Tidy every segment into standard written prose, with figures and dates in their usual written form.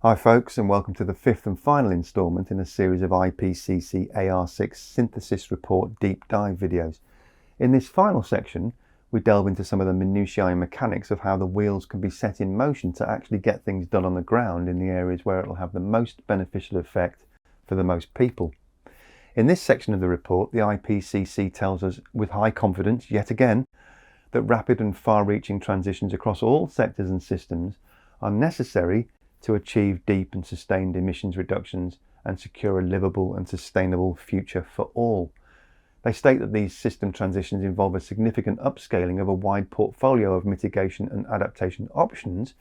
Hi folks, and welcome to the fifth and final instalment in a series of IPCC AR6 synthesis report deep dive videos. In this final section, we delve into some of the minutiae and mechanics of how the wheels can be set in motion to actually get things done on the ground in the areas where it will have the most beneficial effect for the most people. In this section of the report, the IPCC tells us with high confidence, yet again, that rapid and far-reaching transitions across all sectors and systems are necessary to achieve deep and sustained emissions reductions and secure a livable and sustainable future for all. They state that these system transitions involve a significant upscaling of a wide portfolio of mitigation and adaptation options,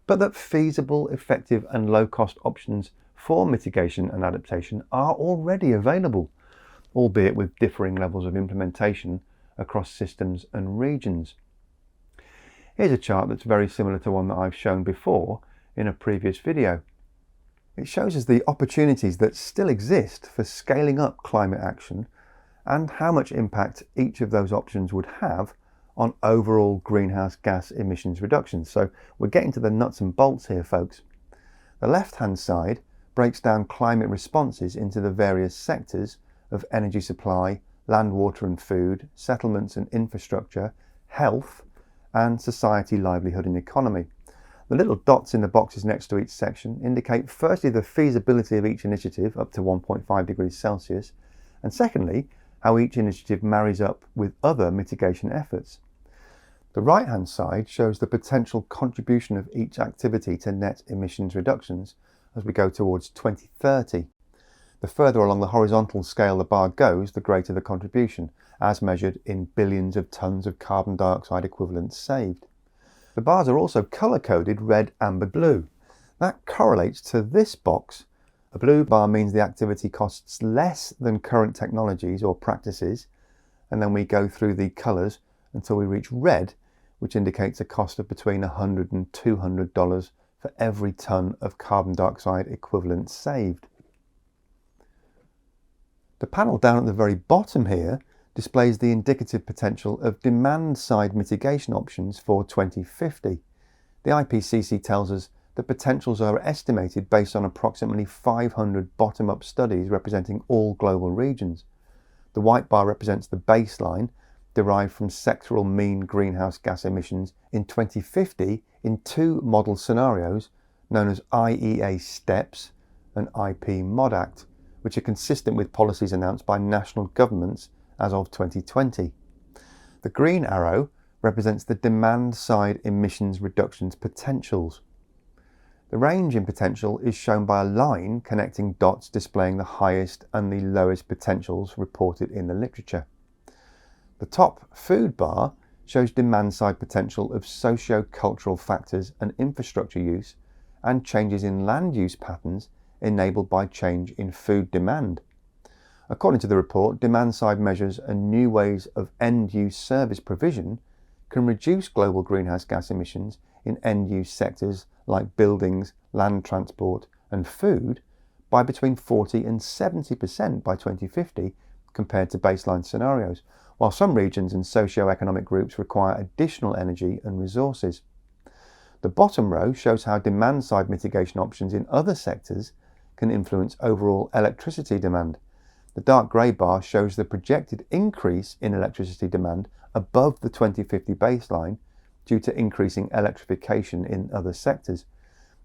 but that feasible, effective and low-cost options for mitigation and adaptation are already available, albeit with differing levels of implementation across systems and regions. Here's a chart that's very similar to one that I've shown before in a previous video. It shows us the opportunities that still exist for scaling up climate action and how much impact each of those options would have on overall greenhouse gas emissions reductions. So we're getting to the nuts and bolts here, folks. The left-hand side breaks down climate responses into the various sectors of energy supply, land, water and food, settlements and infrastructure, health, and society, livelihood and economy. The little dots in the boxes next to each section indicate firstly the feasibility of each initiative up to 1.5 degrees Celsius, and secondly how each initiative marries up with other mitigation efforts. The right hand side shows the potential contribution of each activity to net emissions reductions as we go towards 2030. The further along the horizontal scale the bar goes, the greater the contribution, as measured in billions of tonnes of carbon dioxide equivalents saved. The bars are also colour-coded red, amber, blue. That correlates to this box. A blue bar means the activity costs less than current technologies or practices, and then we go through the colours until we reach red, which indicates a cost of between $100 and $200 for every tonne of carbon dioxide equivalent saved. The panel down at the very bottom here displays the indicative potential of demand-side mitigation options for 2050. The IPCC tells us the potentials are estimated based on approximately 500 bottom-up studies representing all global regions. The white bar represents the baseline derived from sectoral mean greenhouse gas emissions in 2050 in two model scenarios known as IEA STEPS and IP MOD Act, which are consistent with policies announced by national governments as of 2020. The green arrow represents the demand-side emissions reductions potentials. The range in potential is shown by a line connecting dots displaying the highest and the lowest potentials reported in the literature. The top food bar shows demand-side potential of socio-cultural factors and infrastructure use and changes in land use patterns enabled by change in food demand. According to the report, demand-side measures and new ways of end-use service provision can reduce global greenhouse gas emissions in end-use sectors like buildings, land transport and food by between 40 and 70% by 2050 compared to baseline scenarios, while some regions and socio-economic groups require additional energy and resources. The bottom row shows how demand-side mitigation options in other sectors can influence overall electricity demand. The dark grey bar shows the projected increase in electricity demand above the 2050 baseline due to increasing electrification in other sectors.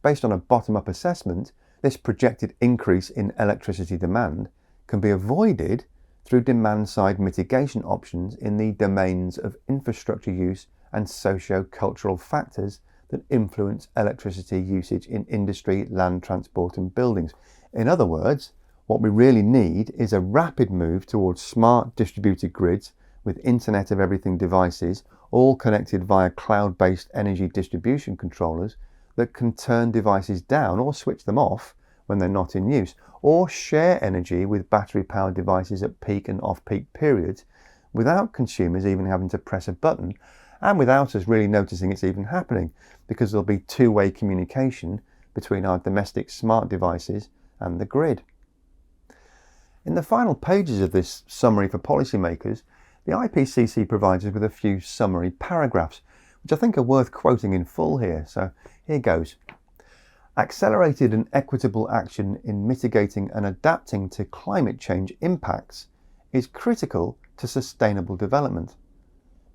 Based on a bottom-up assessment, this projected increase in electricity demand can be avoided through demand-side mitigation options in the domains of infrastructure use and socio-cultural factors that influence electricity usage in industry, land transport and buildings. In other words, what we really need is a rapid move towards smart distributed grids with Internet of Everything devices, all connected via cloud-based energy distribution controllers that can turn devices down or switch them off when they're not in use, or share energy with battery-powered devices at peak and off-peak periods without consumers even having to press a button and without us really noticing it's even happening, because there'll be two-way communication between our domestic smart devices and the grid. In the final pages of this summary for policymakers, the IPCC provides us with a few summary paragraphs, which I think are worth quoting in full here, so here goes. Accelerated and equitable action in mitigating and adapting to climate change impacts is critical to sustainable development.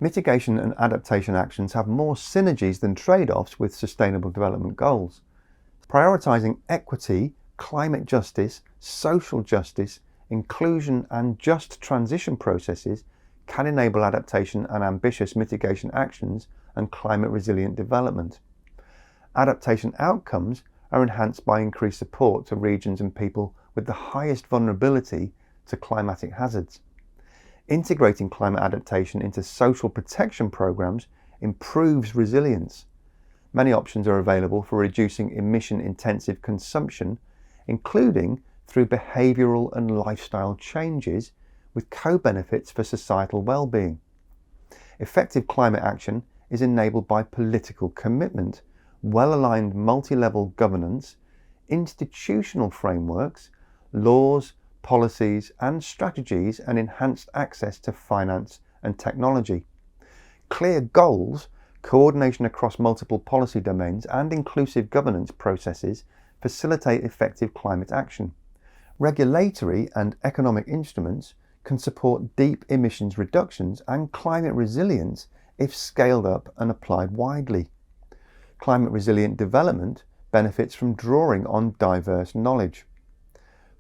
Mitigation and adaptation actions have more synergies than trade-offs with sustainable development goals. Prioritising equity, climate justice, social justice, inclusion and just transition processes can enable adaptation and ambitious mitigation actions and climate resilient development. Adaptation outcomes are enhanced by increased support to regions and people with the highest vulnerability to climatic hazards. Integrating climate adaptation into social protection programs improves resilience. Many options are available for reducing emission-intensive consumption, including through behavioural and lifestyle changes with co-benefits for societal well-being. Effective climate action is enabled by political commitment, well-aligned multi-level governance, institutional frameworks, laws, policies and strategies, and enhanced access to finance and technology. Clear goals, coordination across multiple policy domains and inclusive governance processes facilitate effective climate action. Regulatory and economic instruments can support deep emissions reductions and climate resilience if scaled up and applied widely. Climate resilient development benefits from drawing on diverse knowledge.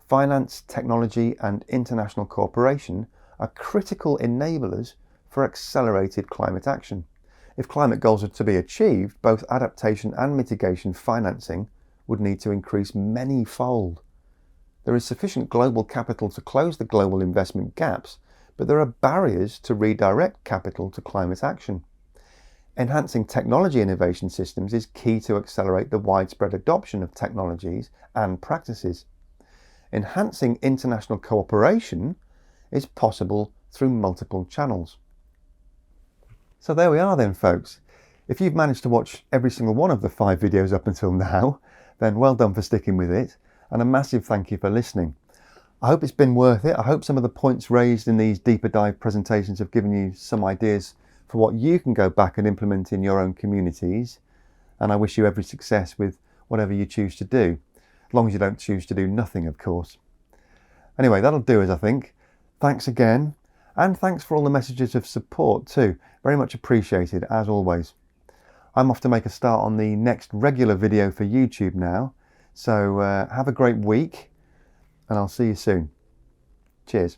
Finance, technology and international cooperation are critical enablers for accelerated climate action. If climate goals are to be achieved, both adaptation and mitigation financing would need to increase many-fold. There is sufficient global capital to close the global investment gaps, but there are barriers to redirect capital to climate action. Enhancing technology innovation systems is key to accelerate the widespread adoption of technologies and practices. Enhancing international cooperation is possible through multiple channels. So there we are then, folks. If you've managed to watch every single one of the 5 videos up until now, then well done for sticking with it, and a massive thank you for listening. I hope it's been worth it. I hope some of the points raised in these deeper dive presentations have given you some ideas for what you can go back and implement in your own communities, and I wish you every success with whatever you choose to do, as long as you don't choose to do nothing, of course. Anyway, that'll do us, I think. Thanks again, and thanks for all the messages of support too. Very much appreciated, as always. I'm off to make a start on the next regular video for YouTube now, so have a great week, and I'll see you soon. Cheers.